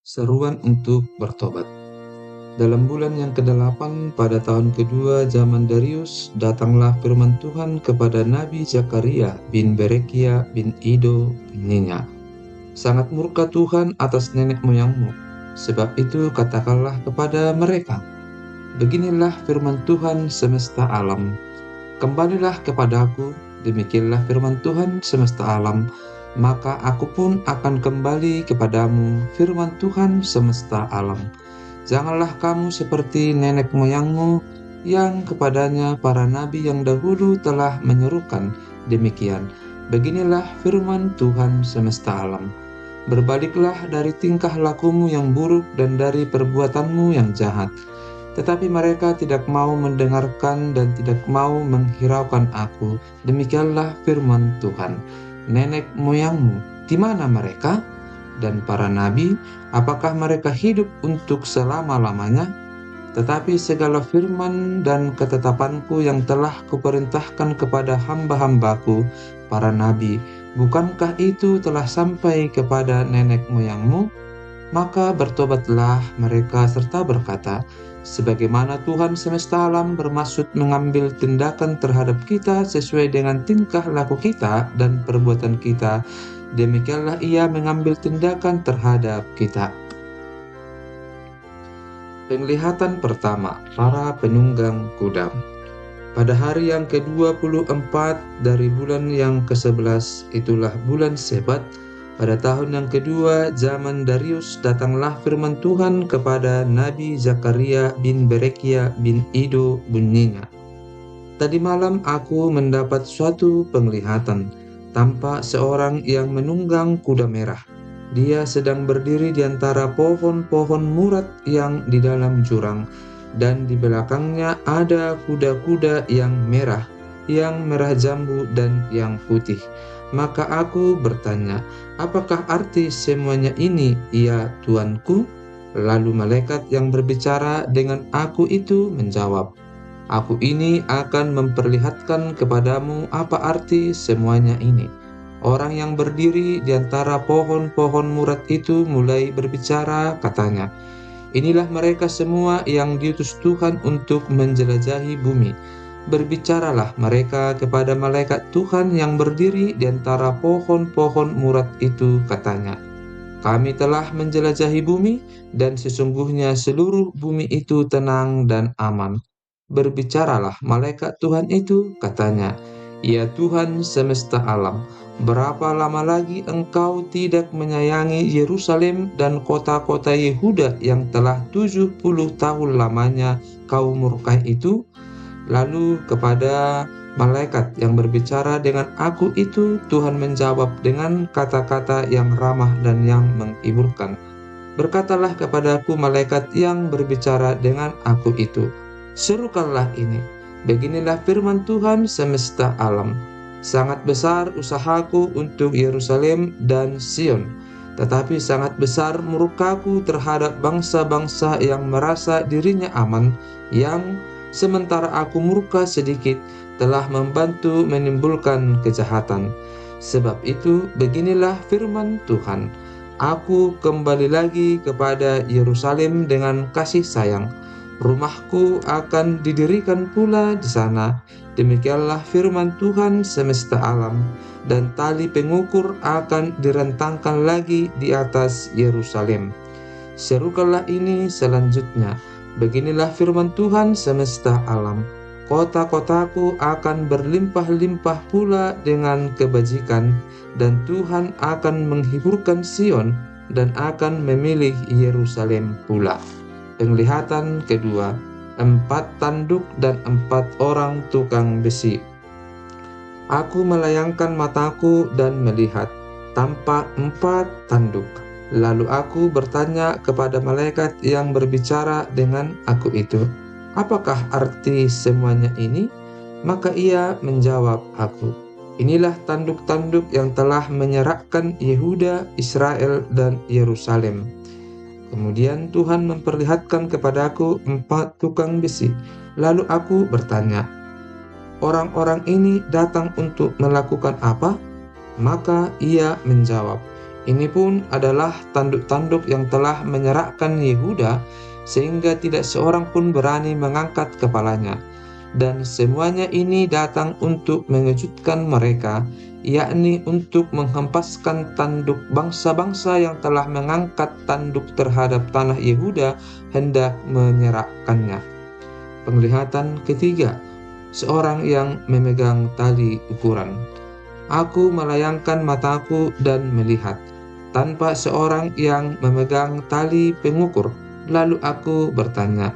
Seruan untuk bertobat. Dalam bulan yang ke-8 pada tahun kedua zaman Darius, datanglah firman Tuhan kepada Nabi Zakaria bin Berekia bin Ido bin Ninya. Sangat murka Tuhan atas nenek moyangmu, sebab itu katakanlah kepada mereka, beginilah firman Tuhan semesta alam. Kembalilah kepadaku, demikianlah firman Tuhan semesta alam, maka aku pun akan kembali kepadamu, firman Tuhan semesta alam. Janganlah kamu seperti nenek moyangmu, yang kepadanya para nabi yang dahulu telah menyerukan demikian. Beginilah firman Tuhan semesta alam. Berbaliklah dari tingkah lakumu yang buruk dan dari perbuatanmu yang jahat. Tetapi mereka tidak mau mendengarkan dan tidak mau menghiraukan aku. Demikianlah firman Tuhan. Nenek moyangmu, di mana mereka? Dan para nabi, apakah mereka hidup untuk selama-lamanya? Tetapi segala firman dan ketetapanku yang telah kuperintahkan kepada hamba-hambaku, para nabi, bukankah itu telah sampai kepada nenek moyangmu? Maka bertobatlah mereka serta berkata, sebagaimana Tuhan semesta alam bermaksud mengambil tindakan terhadap kita sesuai dengan tingkah laku kita dan perbuatan kita, demikianlah Ia mengambil tindakan terhadap kita. Penglihatan pertama, para penunggang kuda. Pada hari yang ke-24 dari bulan yang ke-11, itulah bulan Sebat, pada tahun yang kedua zaman Darius, datanglah firman Tuhan kepada Nabi Zakaria bin Berekia bin Ido bin Ninya. Tadi malam aku mendapat suatu penglihatan, tampak seorang yang menunggang kuda merah. Dia sedang berdiri di antara pohon-pohon murat yang di dalam jurang, dan di belakangnya ada kuda-kuda yang merah jambu dan yang putih. Maka aku bertanya, apakah arti semuanya ini, ya Tuanku? Lalu malaikat yang berbicara dengan aku itu menjawab, aku ini akan memperlihatkan kepadamu apa arti semuanya ini. Orang yang berdiri di antara pohon-pohon murat itu mulai berbicara, katanya, inilah mereka semua yang diutus Tuhan untuk menjelajahi bumi. Berbicaralah mereka kepada malaikat Tuhan yang berdiri di antara pohon-pohon murat itu, katanya, kami telah menjelajahi bumi, dan sesungguhnya seluruh bumi itu tenang dan aman. Berbicaralah malaikat Tuhan itu, katanya, ya Tuhan semesta alam, berapa lama lagi Engkau tidak menyayangi Yerusalem dan kota-kota Yehuda yang telah 70 tahun lamanya Kau murkai itu? Lalu kepada malaikat yang berbicara dengan aku itu, Tuhan menjawab dengan kata-kata yang ramah dan yang menghiburkan. Berkatalah kepadaku malaikat yang berbicara dengan aku itu, serukanlah ini, beginilah firman Tuhan semesta alam. Sangat besar usahaku untuk Yerusalem dan Sion, tetapi sangat besar murkaku terhadap bangsa-bangsa yang merasa dirinya aman, yang sementara aku murka sedikit telah membantu menimbulkan kejahatan. Sebab itu beginilah firman Tuhan, aku kembali lagi kepada Yerusalem dengan kasih sayang. Rumahku akan didirikan pula di sana. Demikianlah firman Tuhan semesta alam. Dan tali pengukur akan direntangkan lagi di atas Yerusalem. Serukanlah ini selanjutnya. Beginilah firman Tuhan semesta alam. Kota-kotaku akan berlimpah-limpah pula dengan kebajikan, dan Tuhan akan menghiburkan Sion dan akan memilih Yerusalem pula. Penglihatan kedua, 4 tanduk dan 4 orang tukang besi. Aku melayangkan mataku dan melihat, tampak 4 tanduk. Lalu aku bertanya kepada malaikat yang berbicara dengan aku itu, apakah arti semuanya ini? Maka ia menjawab aku, inilah tanduk-tanduk yang telah menyerahkan Yehuda, Israel, dan Yerusalem. Kemudian Tuhan memperlihatkan kepadaku 4 tukang besi. Lalu aku bertanya, orang-orang ini datang untuk melakukan apa? Maka ia menjawab, Ini pun adalah tanduk-tanduk yang telah menyerahkan Yehuda, sehingga tidak seorang pun berani mengangkat kepalanya. Dan semuanya ini datang untuk mengejutkan mereka, yakni untuk menghempaskan tanduk bangsa-bangsa yang telah mengangkat tanduk terhadap tanah Yehuda hendak menyerahkannya. Penglihatan ketiga, seorang yang memegang tali ukuran. Aku melayangkan mataku dan melihat, tanpa seorang yang memegang tali pengukur. Lalu aku bertanya,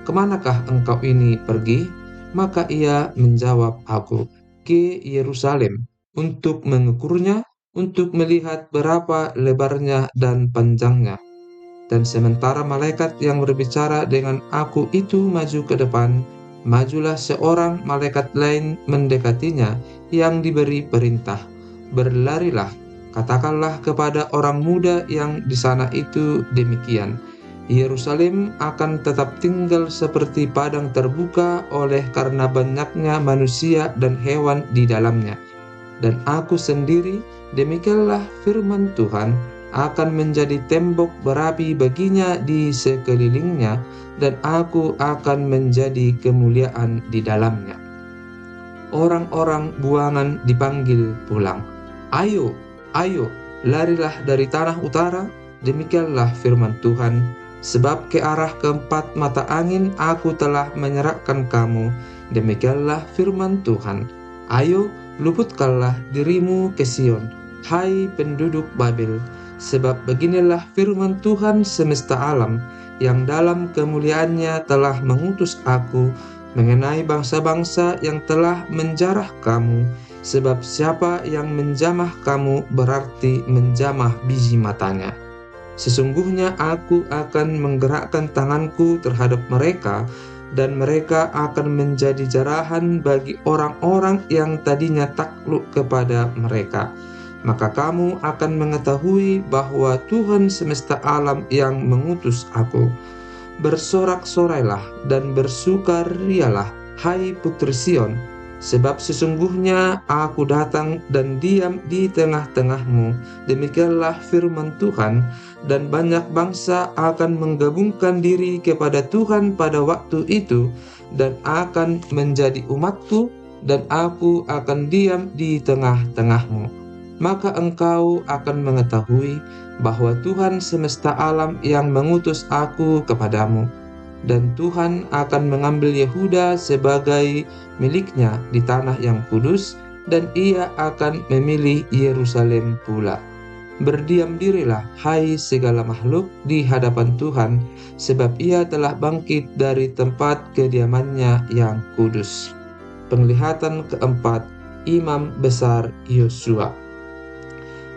"Kemanakah engkau ini pergi?" Maka ia menjawab aku, "Ke Yerusalem, untuk mengukurnya, untuk melihat berapa lebarnya dan panjangnya." Dan sementara malaikat yang berbicara dengan aku itu maju ke depan, majulah seorang malaikat lain mendekatinya yang diberi perintah, "Berlarilah, katakanlah kepada orang muda yang di sana itu demikian, Yerusalem akan tetap tinggal seperti padang terbuka oleh karena banyaknya manusia dan hewan di dalamnya. Dan aku sendiri, demikianlah firman Tuhan, akan menjadi tembok berapi baginya di sekelilingnya, dan aku akan menjadi kemuliaan di dalamnya." Orang-orang buangan dipanggil pulang. "Ayo, ayo, larilah dari tanah utara," demikianlah firman Tuhan, "sebab ke arah keempat mata angin aku telah menyerahkan kamu," demikianlah firman Tuhan. "Ayo, luputkanlah dirimu ke Sion, hai penduduk Babel, sebab beginilah firman Tuhan semesta alam, yang dalam kemuliaannya telah mengutus aku mengenai bangsa-bangsa yang telah menjarah kamu, sebab siapa yang menjamah kamu berarti menjamah biji matanya. Sesungguhnya aku akan menggerakkan tanganku terhadap mereka, dan mereka akan menjadi jarahan bagi orang-orang yang tadinya takluk kepada mereka. Maka kamu akan mengetahui bahwa Tuhan semesta alam yang mengutus aku. Bersorak-sorailah dan bersukarialah, hai putri Sion, sebab sesungguhnya aku datang dan diam di tengah-tengahmu, demikianlah firman Tuhan, dan banyak bangsa akan menggabungkan diri kepada Tuhan pada waktu itu, dan akan menjadi umatku, dan aku akan diam di tengah-tengahmu. Maka engkau akan mengetahui bahwa Tuhan semesta alam yang mengutus aku kepadamu, dan Tuhan akan mengambil Yehuda sebagai miliknya di tanah yang kudus, dan ia akan memilih Yerusalem pula. Berdiam dirilah, hai segala makhluk, di hadapan Tuhan, sebab ia telah bangkit dari tempat kediamannya yang kudus. Penglihatan keempat, Imam Besar Yosua.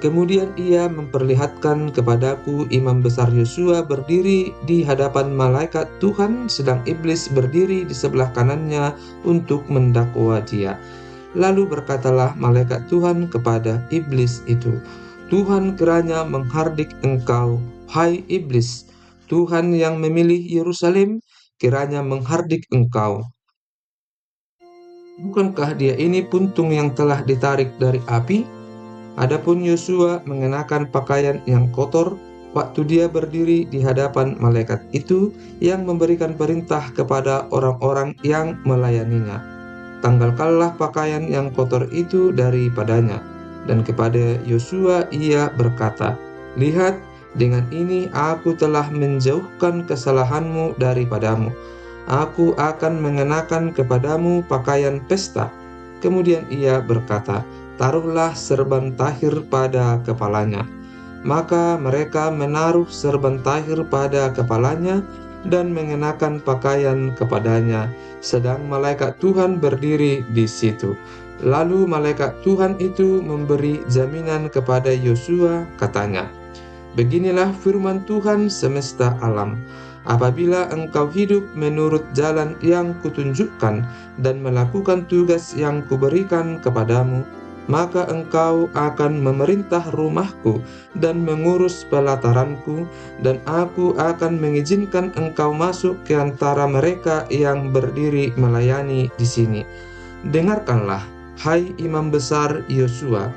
Kemudian ia memperlihatkan kepadaku imam besar Yosua berdiri di hadapan malaikat Tuhan, sedang iblis berdiri di sebelah kanannya untuk mendakwa dia. Lalu berkatalah malaikat Tuhan kepada iblis itu, "Tuhan kiranya menghardik engkau, hai iblis. Tuhan yang memilih Yerusalem kiranya menghardik engkau. Bukankah dia ini puntung yang telah ditarik dari api?" Adapun Yosua mengenakan pakaian yang kotor waktu dia berdiri di hadapan malaikat itu yang memberikan perintah kepada orang-orang yang melayaninya, "Tanggalkanlah pakaian yang kotor itu daripadanya." Dan kepada Yosua ia berkata, "Lihat, dengan ini aku telah menjauhkan kesalahanmu daripadamu. Aku akan mengenakan kepadamu pakaian pesta." Kemudian ia berkata, "Taruhlah serban tahir pada kepalanya." Maka mereka menaruh serban tahir pada kepalanya dan mengenakan pakaian kepadanya, sedang malaikat Tuhan berdiri di situ. Lalu malaikat Tuhan itu memberi jaminan kepada Yosua, katanya, "Beginilah firman Tuhan semesta alam. Apabila engkau hidup menurut jalan yang kutunjukkan dan melakukan tugas yang kuberikan kepadamu, maka engkau akan memerintah rumahku dan mengurus pelataranku, dan aku akan mengizinkan engkau masuk ke antara mereka yang berdiri melayani di sini. Dengarkanlah, hai imam besar Yosua,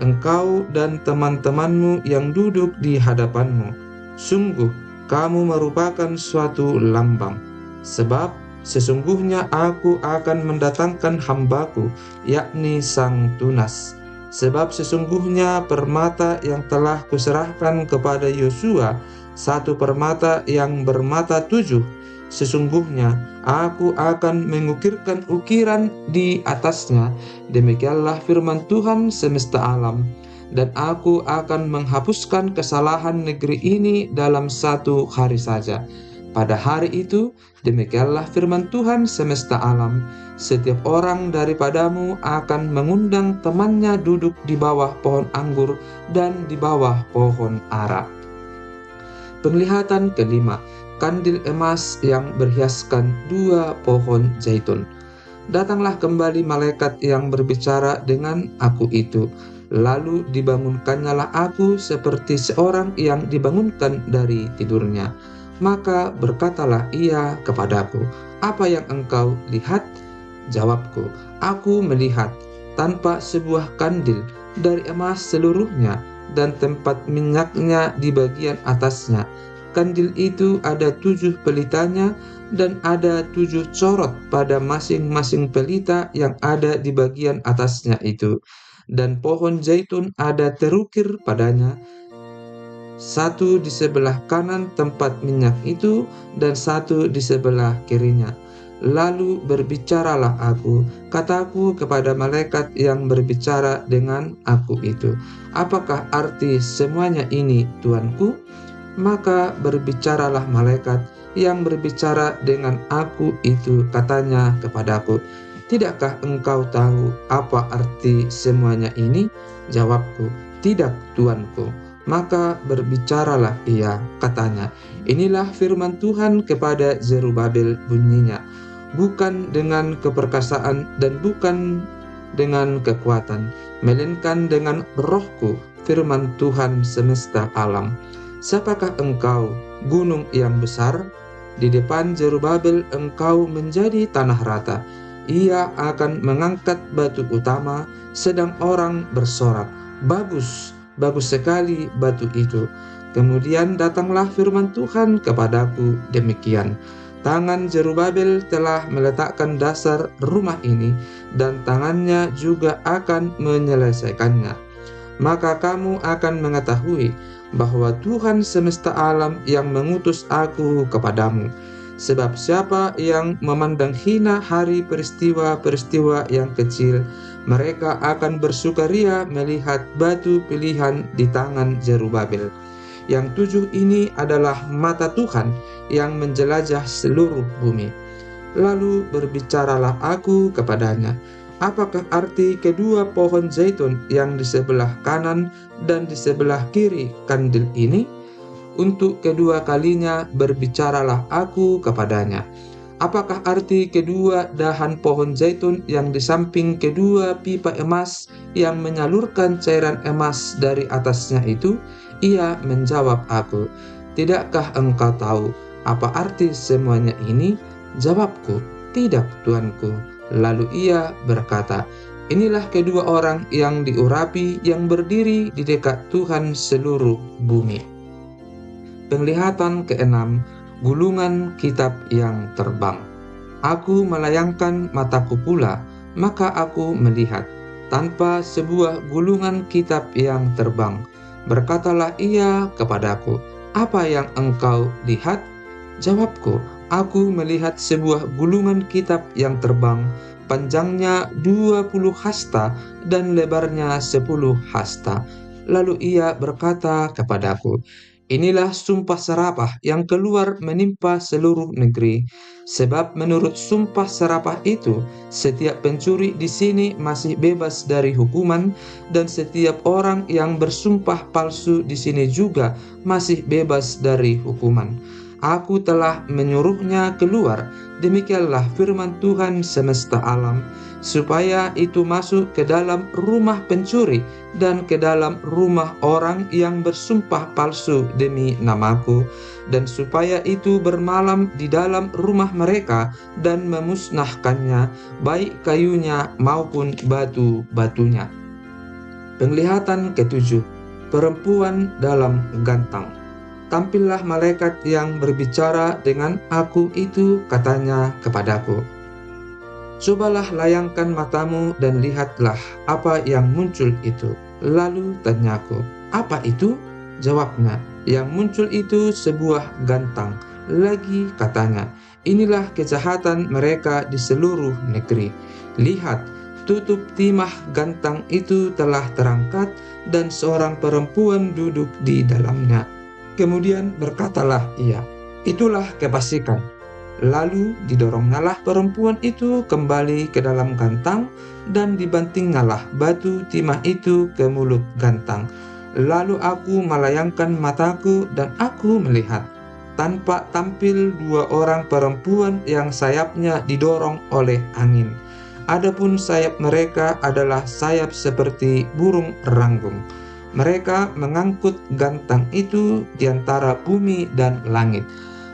engkau dan teman-temanmu yang duduk di hadapanmu. Sungguh, kamu merupakan suatu lambang. Sebab sesungguhnya aku akan mendatangkan hambaku, yakni Sang Tunas. Sebab sesungguhnya permata yang telah kuserahkan kepada Yosua, satu permata yang bermata 7, sesungguhnya aku akan mengukirkan ukiran di atasnya. Demikianlah firman Tuhan semesta alam. Dan aku akan menghapuskan kesalahan negeri ini dalam 1 hari saja. Pada hari itu, demikianlah firman Tuhan semesta alam, setiap orang daripadamu akan mengundang temannya duduk di bawah pohon anggur dan di bawah pohon ara. Penglihatan kelima, kandil emas yang berhiaskan 2 pohon zaitun. Datanglah kembali malaikat yang berbicara dengan aku itu. Lalu dibangunkannyalah aku seperti seorang yang dibangunkan dari tidurnya. Maka berkatalah ia kepadaku, apa yang engkau lihat? Jawabku, aku melihat tanpa sebuah kandil dari emas seluruhnya dan tempat minyaknya di bagian atasnya. Kandil itu ada 7 pelitanya dan ada 7 corot pada masing-masing pelita yang ada di bagian atasnya itu. Dan pohon zaitun ada terukir padanya, satu di sebelah kanan tempat minyak itu dan satu di sebelah kirinya. Lalu berbicaralah aku, kataku kepada malaikat yang berbicara dengan aku itu, apakah arti semuanya ini, Tuanku? Maka berbicaralah malaikat yang berbicara dengan aku itu, katanya kepadaku, tidakkah engkau tahu apa arti semuanya ini? Jawabku, tidak, Tuanku. Maka berbicaralah ia, katanya, inilah firman Tuhan kepada Zerubabel bunyinya, bukan dengan keperkasaan dan bukan dengan kekuatan, melainkan dengan rohku, firman Tuhan semesta alam. Siapakah engkau, gunung yang besar? Di depan Zerubabel engkau menjadi tanah rata. Ia akan mengangkat batu utama, sedang orang bersorak, bagus, bagus sekali batu itu. Kemudian datanglah firman Tuhan kepadaku demikian, tangan Zerubabel telah meletakkan dasar rumah ini, dan tangannya juga akan menyelesaikannya. Maka kamu akan mengetahui bahwa Tuhan semesta alam yang mengutus aku kepadamu. Sebab siapa yang memandang hina hari peristiwa-peristiwa yang kecil, mereka akan bersukaria melihat batu pilihan di tangan Zerubabel. Yang 7 ini adalah mata Tuhan yang menjelajah seluruh bumi. Lalu berbicaralah aku kepadanya, apakah arti kedua pohon zaitun yang di sebelah kanan dan di sebelah kiri kandil ini? Untuk kedua kalinya berbicaralah aku kepadanya, apakah arti kedua dahan pohon zaitun yang di samping kedua pipa emas yang menyalurkan cairan emas dari atasnya itu? Ia menjawab aku, tidakkah engkau tahu apa arti semuanya ini? Jawabku, tidak, Tuanku. Lalu ia berkata, inilah kedua orang yang diurapi yang berdiri di dekat Tuhan seluruh bumi. Penglihatan keenam, gulungan kitab yang terbang. Aku melayangkan mataku pula, maka aku melihat tanpa sebuah gulungan kitab yang terbang. Berkatalah ia kepadaku, apa yang engkau lihat? Jawabku, aku melihat sebuah gulungan kitab yang terbang, panjangnya 20 hasta dan lebarnya 10 hasta. Lalu ia berkata kepadaku, inilah sumpah serapah yang keluar menimpa seluruh negeri. Sebab menurut sumpah serapah itu, setiap pencuri di sini masih bebas dari hukuman, dan setiap orang yang bersumpah palsu di sini juga masih bebas dari hukuman. Aku telah menyuruhnya keluar, demikianlah firman Tuhan semesta alam, supaya itu masuk ke dalam rumah pencuri dan ke dalam rumah orang yang bersumpah palsu demi namaku, dan supaya itu bermalam di dalam rumah mereka dan memusnahkannya, baik kayunya maupun batu-batunya. Penglihatan ketujuh, perempuan dalam gantang. Tampillah malaikat yang berbicara dengan aku itu, katanya kepadaku, cobalah layangkan matamu dan lihatlah apa yang muncul itu. Lalu tanyaku, apa itu? Jawabnya, yang muncul itu sebuah gantang. Lagi katanya, inilah kejahatan mereka di seluruh negeri. Lihat, tutup timah gantang itu telah terangkat dan seorang perempuan duduk di dalamnya. Kemudian berkatalah ia, itulah kefasikan. Lalu didorongnalah perempuan itu kembali ke dalam gantang dan dibantingnyalah batu timah itu ke mulut gantang. Lalu aku melayangkan mataku dan aku melihat, tanpa tampil dua orang perempuan yang sayapnya didorong oleh angin. Adapun sayap mereka adalah sayap seperti burung ranggung. Mereka mengangkut gantang itu di antara bumi dan langit.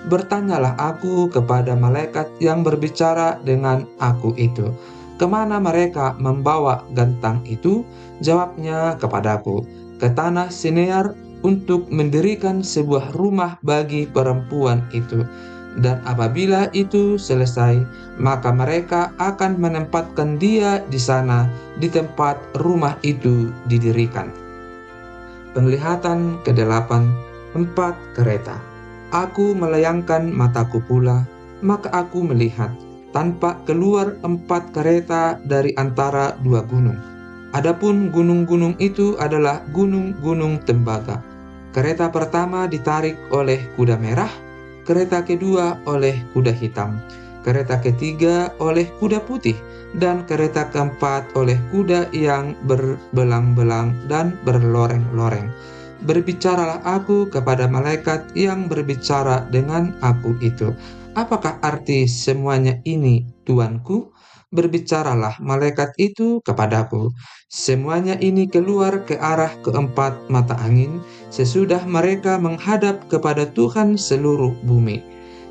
Bertanyalah aku kepada malaikat yang berbicara dengan aku itu, kemana mereka membawa gantang itu? Jawabnya kepadaku, ke tanah Sinear untuk mendirikan sebuah rumah bagi perempuan itu. Dan apabila itu selesai, maka mereka akan menempatkan dia di sana, di tempat rumah itu didirikan. Penglihatan ke-8, 4 kereta. Aku melayangkan mataku pula, maka aku melihat, tanpa keluar 4 kereta dari antara 2 gunung. Adapun gunung-gunung itu adalah gunung-gunung tembaga. Kereta pertama ditarik oleh kuda merah, kereta kedua oleh kuda hitam, kereta ketiga oleh kuda putih, dan kereta keempat oleh kuda yang berbelang-belang dan berloreng-loreng. Berbicaralah aku kepada malaikat yang berbicara dengan aku itu, apakah arti semuanya ini, Tuanku? Berbicaralah malaikat itu kepadaku, semuanya ini keluar ke arah keempat mata angin, sesudah mereka menghadap kepada Tuhan seluruh bumi.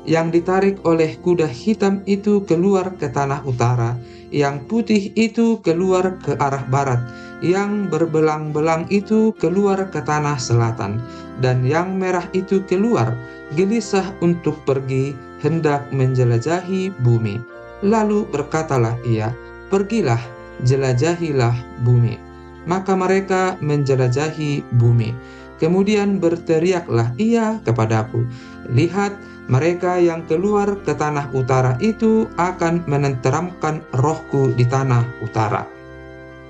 Yang ditarik oleh kuda hitam itu keluar ke tanah utara, yang putih itu keluar ke arah barat, yang berbelang-belang itu keluar ke tanah selatan, dan yang merah itu keluar, gelisah untuk pergi, hendak menjelajahi bumi. Lalu berkatalah ia, pergilah, jelajahilah bumi. Maka mereka menjelajahi bumi. Kemudian berteriaklah ia kepadaku, lihat, mereka yang keluar ke tanah utara itu akan menenteramkan rohku di tanah utara.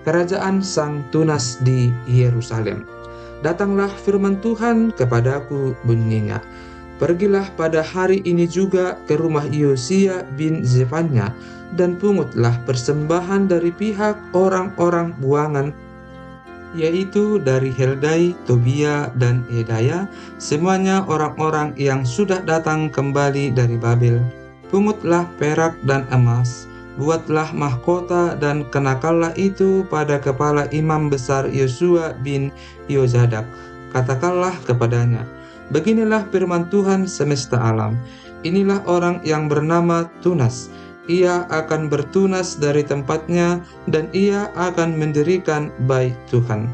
Kerajaan Sang Tunas di Yerusalem. Datanglah firman Tuhan kepadaku bunyinya, pergilah pada hari ini juga ke rumah Yosia bin Zefanya, dan pungutlah persembahan dari pihak orang-orang buangan, yaitu dari Heldai, Tobia, dan Yedaya, semuanya orang-orang yang sudah datang kembali dari Babel. Pungutlah perak dan emas, buatlah mahkota dan kenakanlah itu pada kepala imam besar Yosua bin Yozadak. Katakanlah kepadanya, beginilah firman Tuhan semesta alam, inilah orang yang bernama Tunas. Ia akan bertunas dari tempatnya dan ia akan mendirikan bait Tuhan.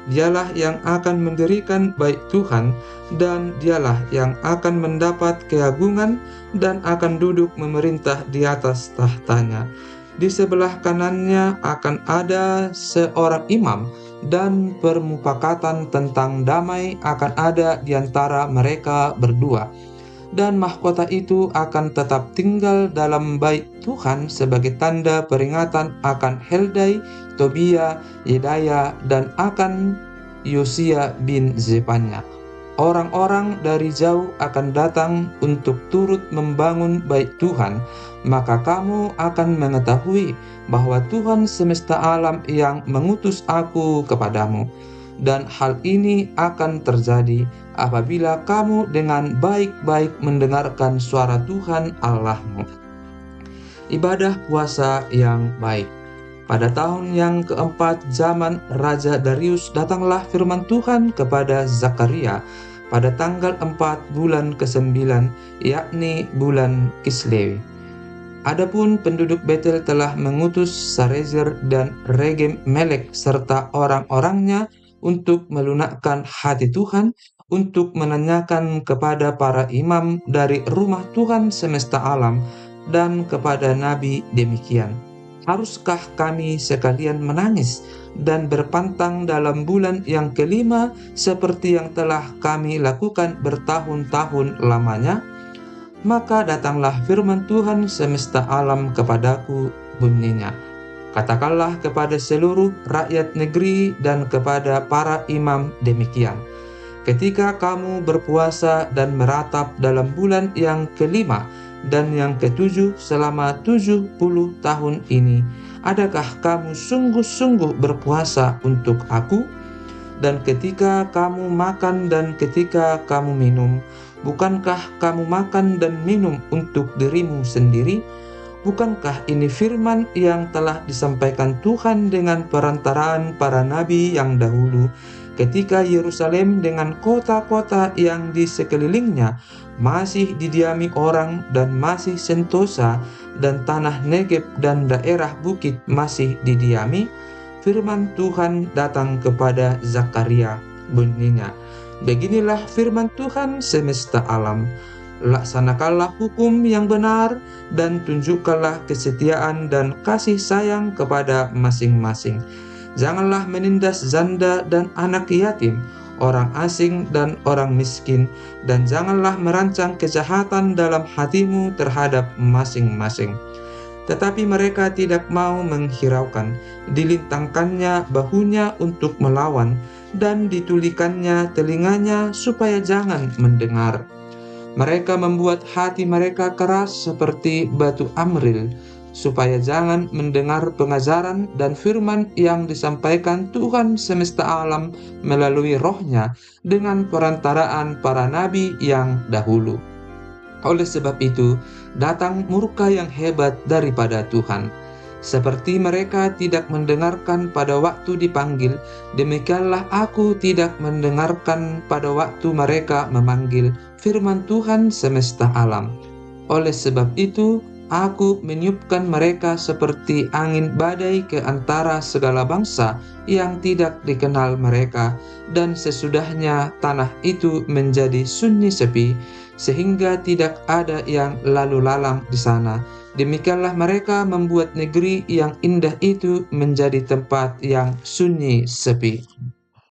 Dialah yang akan mendirikan bait Tuhan dan dialah yang akan mendapat keagungan dan akan duduk memerintah di atas tahtanya. Di sebelah kanannya akan ada seorang imam dan permufakatan tentang damai akan ada di antara mereka berdua. Dan mahkota itu akan tetap tinggal dalam bait Tuhan sebagai tanda peringatan akan Heldai, Tobia, Yedaya, dan akan Yosia bin Zefanya. Orang-orang dari jauh akan datang untuk turut membangun bait Tuhan, maka kamu akan mengetahui bahwa Tuhan semesta alam yang mengutus aku kepadamu. Dan hal ini akan terjadi apabila kamu dengan baik-baik mendengarkan suara Tuhan Allahmu. Ibadah puasa yang baik. Pada tahun yang keempat zaman Raja Darius, datanglah firman Tuhan kepada Zakaria pada tanggal 4 bulan ke-9, yakni bulan Kislew. Adapun penduduk Betel telah mengutus Sarezer dan Regem Melek serta orang-orangnya untuk melunakkan hati Tuhan, untuk menanyakan kepada para imam dari rumah Tuhan semesta alam dan kepada nabi demikian. Haruskah kami sekalian menangis dan berpantang dalam bulan yang kelima seperti yang telah kami lakukan bertahun-tahun lamanya? Maka datanglah firman Tuhan semesta alam kepadaku, bunyinya, katakanlah kepada seluruh rakyat negeri dan kepada para imam demikian. Ketika kamu berpuasa dan meratap dalam bulan yang kelima dan yang ketujuh selama 70 tahun ini, adakah kamu sungguh-sungguh berpuasa untuk aku? Dan ketika kamu makan dan ketika kamu minum, bukankah kamu makan dan minum untuk dirimu sendiri? Bukankah ini firman yang telah disampaikan Tuhan dengan perantaraan para nabi yang dahulu, ketika Yerusalem dengan kota-kota yang di sekelilingnya masih didiami orang dan masih sentosa, dan tanah Negeb dan daerah bukit masih didiami? Firman Tuhan datang kepada Zakaria, bunyinya, beginilah firman Tuhan semesta alam, laksanakanlah hukum yang benar dan tunjukkanlah kesetiaan dan kasih sayang kepada masing-masing. Janganlah menindas janda dan anak yatim, orang asing dan orang miskin, dan janganlah merancang kejahatan dalam hatimu terhadap masing-masing. Tetapi mereka tidak mau menghiraukan, dilintangkannya bahunya untuk melawan, dan ditulikannya telinganya supaya jangan mendengar. Mereka membuat hati mereka keras seperti batu amril, supaya jangan mendengar pengajaran dan firman yang disampaikan Tuhan semesta alam melalui rohnya dengan perantaraan para nabi yang dahulu. Oleh sebab itu, datang murka yang hebat daripada Tuhan. Seperti mereka tidak mendengarkan pada waktu dipanggil, demikianlah aku tidak mendengarkan pada waktu mereka memanggil firman Tuhan semesta alam. Oleh sebab itu, aku meniupkan mereka seperti angin badai ke antara segala bangsa yang tidak dikenal mereka, dan sesudahnya tanah itu menjadi sunyi sepi, sehingga tidak ada yang lalu lalang di sana. Demikianlah mereka membuat negeri yang indah itu menjadi tempat yang sunyi sepi.